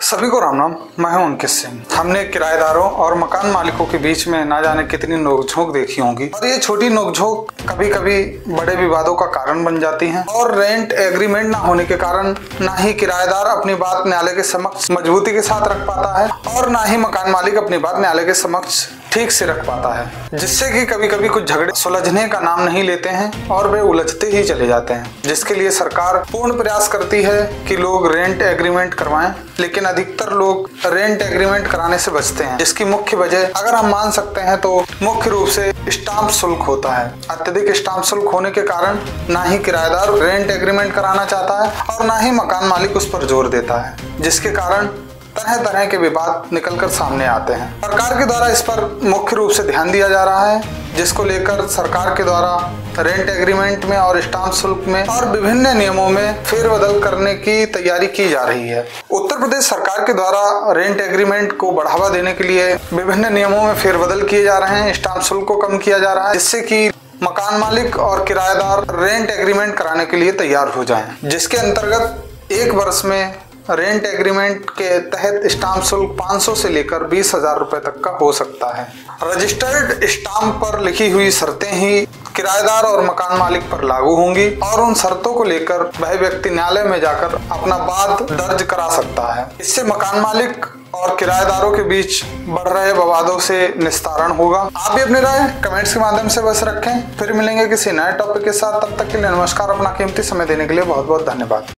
सभी को राम राम। मैं हूं अंकित सिंह। हमने किराएदारों और मकान मालिकों के बीच में ना जाने कितनी नोकझोंक देखी होंगी और ये छोटी नोकझोंक कभी कभी बड़े विवादों का कारण बन जाती हैं। और रेंट एग्रीमेंट ना होने के कारण ना ही किराएदार अपनी बात न्यायालय के समक्ष मजबूती के साथ रख पाता है और ना ही मकान मालिक अपनी बात न्यायालय के समक्ष ठीक से रख पाता है, जिससे कि कभी कभी कुछ झगड़े सुलझने का नाम नहीं लेते हैं और वे उलझते ही चले जाते हैं। जिसके लिए सरकार पूर्ण प्रयास करती है कि लोग रेंट एग्रीमेंट करवाएं, लेकिन अधिकतर लोग रेंट एग्रीमेंट कराने से बचते हैं। जिसकी मुख्य वजह अगर हम मान सकते हैं तो मुख्य रूप से स्टाम्प शुल्क होता है। अत्यधिक स्टाम्प शुल्क होने के कारण ना ही किराएदार रेंट एग्रीमेंट कराना चाहता है और ना ही मकान मालिक उस पर जोर देता है, जिसके कारण तरह तरह के विवाद निकलकर सामने आते हैं। सरकार के द्वारा इस पर मुख्य रूप से ध्यान दिया जा रहा है, जिसको लेकर सरकार के द्वारा रेंट एग्रीमेंट में और स्टाम्प शुल्क में और विभिन्न नियमों में फेरबदल करने की तैयारी की जा रही है। उत्तर प्रदेश सरकार के द्वारा रेंट एग्रीमेंट को बढ़ावा देने के लिए विभिन्न नियमों में फेरबदल किए जा रहे हैं। स्टाम्प शुल्क को कम किया जा रहा है, जिससे कि मकान मालिक और किराएदार रेंट एग्रीमेंट कराने के लिए तैयार हो जाएं, जिसके अंतर्गत 1 वर्ष में रेंट एग्रीमेंट के तहत स्टाम्प शुल्क 500 से लेकर 20,000 रुपए तक का हो सकता है। रजिस्टर्ड स्टाम्प पर लिखी हुई शर्तें ही किराएदार और मकान मालिक पर लागू होंगी और उन शर्तों को लेकर वह व्यक्ति न्यायालय में जाकर अपना वाद दर्ज करा सकता है। इससे मकान मालिक और किराएदारों के बीच बढ़ रहे विवादों से निस्तारण होगा। आप भी अपनी राय कमेंट्स के माध्यम से बस रखें। फिर मिलेंगे किसी नए टॉपिक के साथ। तब तक के लिए नमस्कार। अपना कीमती समय देने के लिए बहुत बहुत धन्यवाद।